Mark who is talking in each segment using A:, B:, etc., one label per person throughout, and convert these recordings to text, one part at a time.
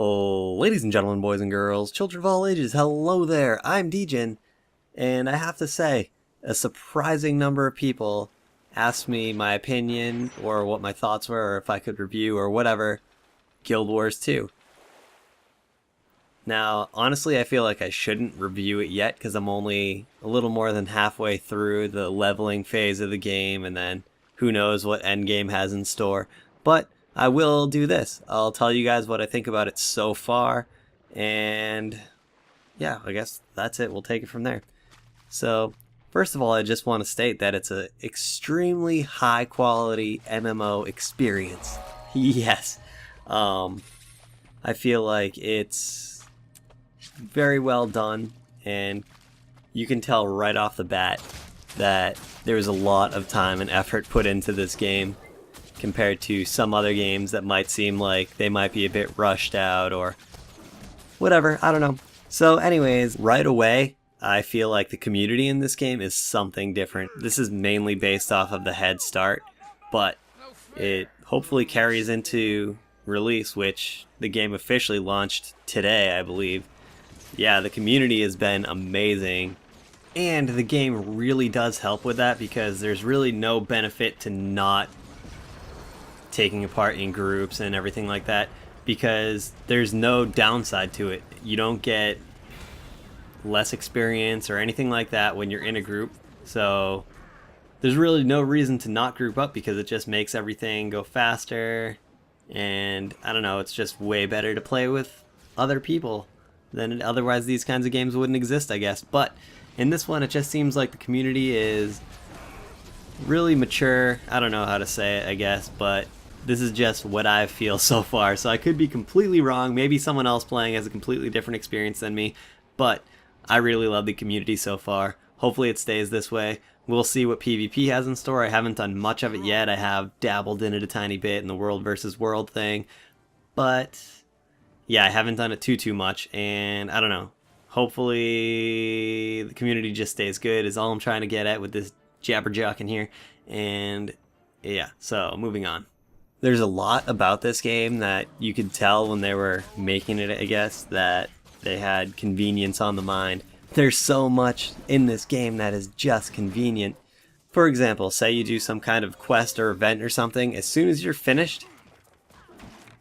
A: Oh, ladies and gentlemen, boys and girls, children of all ages, hello there, I'm Degen, and I have to say, a surprising number of people asked me my opinion, or what my thoughts were, or if I could review, or whatever, Guild Wars 2. Now, honestly, I feel like I shouldn't review it yet, because I'm only a little more than halfway through the leveling phase of the game, and then who knows what endgame has in store, but I will do this. I'll tell you guys what I think about it so far, and yeah, I guess that's it. We'll take it from there. So, first of all, I just want to state that it's an extremely high quality MMO experience. Yes. I feel like it's very well done, and you can tell right off the bat that there's a lot of time and effort put into this game, compared to some other games that might seem like they might be a bit rushed out or whatever, I don't know. So anyways, right away, I feel like the community in this game is something different. This is mainly based off of the head start, but it hopefully carries into release, which the game officially launched today, I believe. Yeah, the community has been amazing, and the game really does help with that, because there's really no benefit to not taking apart in groups and everything like that, because there's no downside to it. You don't get less experience or anything like that when you're in a group, so there's really no reason to not group up, because it just makes everything go faster, and I don't know, it's just way better to play with other people than otherwise these kinds of games wouldn't exist, I guess. But in this one, it just seems like the community is really mature. I don't know how to say it, I guess, but this is just what I feel so far, so I could be completely wrong. Maybe someone else playing has a completely different experience than me, but I really love the community so far. Hopefully it stays this way. We'll see what PvP has in store. I haven't done much of it yet. I have dabbled in it a tiny bit in the world versus world thing, but yeah, I haven't done it too much, and I don't know. Hopefully the community just stays good is all I'm trying to get at with this jabberjack in here, and yeah, so moving on. There's a lot about this game that you could tell when they were making it, I guess, that they had convenience on the mind. There's so much in this game that is just convenient. For example, say you do some kind of quest or event or something, as soon as you're finished,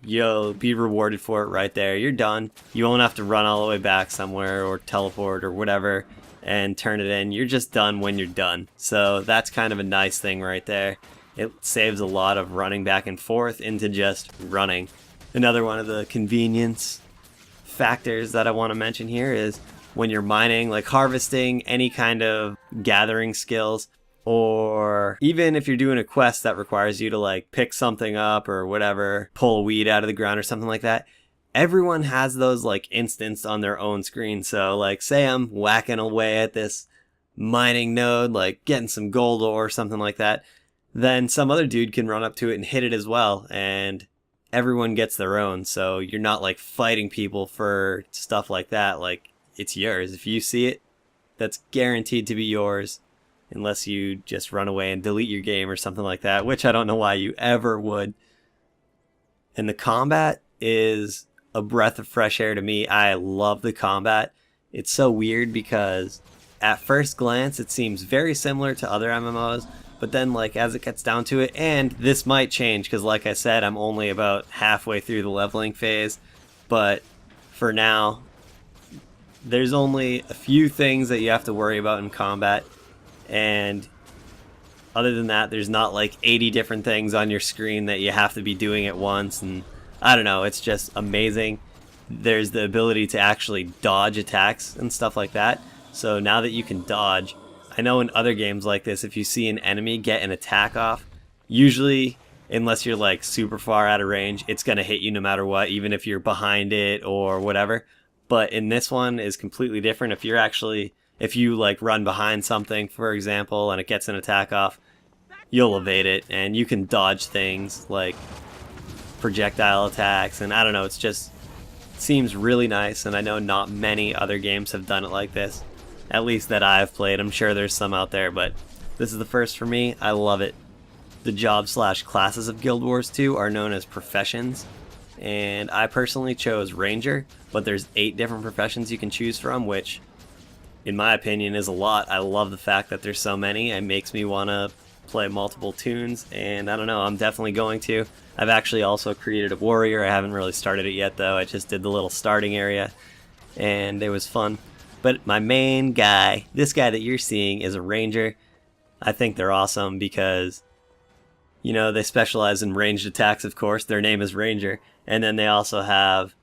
A: you'll be rewarded for it right there. You're done. You won't have to run all the way back somewhere or teleport or whatever and turn it in. You're just done when you're done. So that's kind of a nice thing right there. It saves a lot of running back and forth into just running. Another one of the convenience factors that I want to mention here is when you're mining, like harvesting, any kind of gathering skills, or even if you're doing a quest that requires you to like pick something up or whatever, pull weed out of the ground or something like that, everyone has those like instants on their own screen. So like say I'm whacking away at this mining node, like getting some gold ore or something like that, then some other dude can run up to it and hit it as well, and everyone gets their own. So you're not like fighting people for stuff like that. Like, it's yours. If you see it, that's guaranteed to be yours, unless you just run away and delete your game or something like that, which I don't know why you ever would. And the combat is a breath of fresh air to me. I love the combat. It's so weird because at first glance it seems very similar to other MMOs, but then like as it gets down to it, and this might change because like I said, I'm only about halfway through the leveling phase, but for now there's only a few things that you have to worry about in combat, and other than that there's not like 80 different things on your screen that you have to be doing at once, and I don't know, it's just amazing. There's the ability to actually dodge attacks and stuff like that, so now that you can dodge, I know in other games like this, if you see an enemy get an attack off, usually, unless you're like super far out of range, it's going to hit you no matter what, even if you're behind it or whatever. But in this one is completely different. If you like run behind something, for example, and it gets an attack off, you'll evade it, and you can dodge things like projectile attacks, and I don't know, it seems really nice, and I know not many other games have done it like this. At least that I've played. I'm sure there's some out there, but this is the first for me. I love it. The job/classes of Guild Wars 2 are known as professions, and I personally chose Ranger, but there's 8 different professions you can choose from, which in my opinion is a lot. I love the fact that there's so many. It makes me want to play multiple tunes, and I don't know, I'm definitely going to. I've actually also created a warrior. I haven't really started it yet though. I just did the little starting area and it was fun. But my main guy, this guy that you're seeing, is a ranger. I think they're awesome because, you know, they specialize in ranged attacks, of course. Their name is Ranger. And then they also have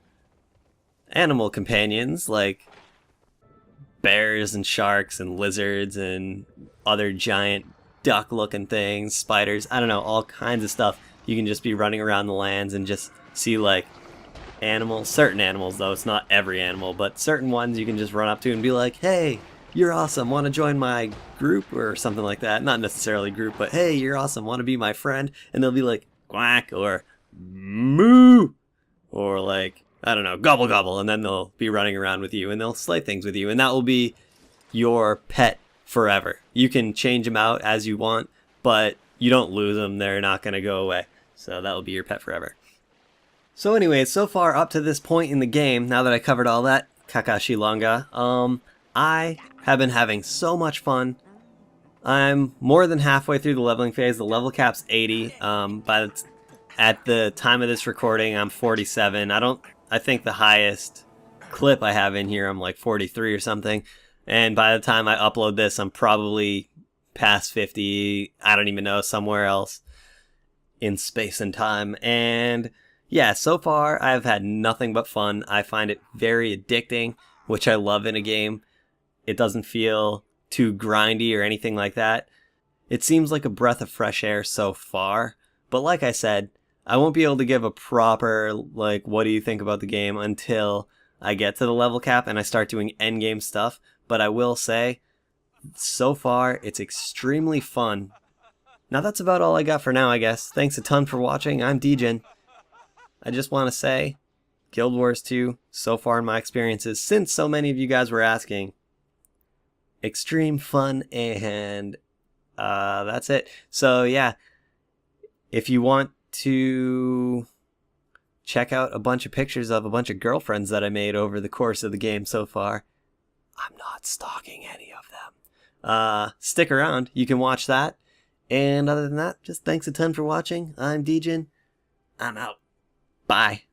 A: animal companions like bears and sharks and lizards and other giant duck-looking things, spiders, I don't know, all kinds of stuff. You can just be running around the lands and just see, like, animals, certain animals though, it's not every animal, but certain ones you can just run up to and be like, hey, you're awesome, want to join my group, or something like that. Not necessarily group, but hey, you're awesome, want to be my friend? And they'll be like, quack, or moo, or like, I don't know, gobble gobble, and then they'll be running around with you and they'll slay things with you, and that will be your pet forever. You can change them out as you want, but you don't lose them, they're not going to go away. So that will be your pet forever. So anyway, so far up to this point in the game, now that I covered all that, Kakashi Longa, I have been having so much fun. I'm more than halfway through the leveling phase. The level cap's 80. At the time of this recording, I'm 47. I think the highest clip I have in here, I'm like 43 or something. And by the time I upload this, I'm probably past 50. I don't even know, somewhere else in space and time. And yeah, so far I've had nothing but fun. I find it very addicting, which I love in a game. It doesn't feel too grindy or anything like that. It seems like a breath of fresh air so far, but like I said, I won't be able to give a proper, like, what do you think about the game until I get to the level cap and I start doing endgame stuff. But I will say, so far, it's extremely fun. Now that's about all I got for now, I guess. Thanks a ton for watching. I'm Degen. I just want to say, Guild Wars 2, so far in my experiences, since so many of you guys were asking, extreme fun, and that's it. So yeah, if you want to check out a bunch of pictures of a bunch of girlfriends that I made over the course of the game so far, I'm not stalking any of them. Stick around, you can watch that. And other than that, just thanks a ton for watching. I'm Degen. I'm out. Bye.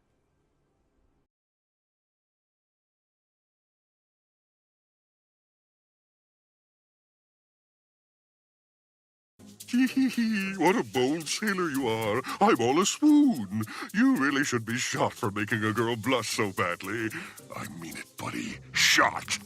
B: What a bold sailor you are. I'm all a swoon. You really should be shot for making a girl blush so badly. I mean it, buddy. Shot.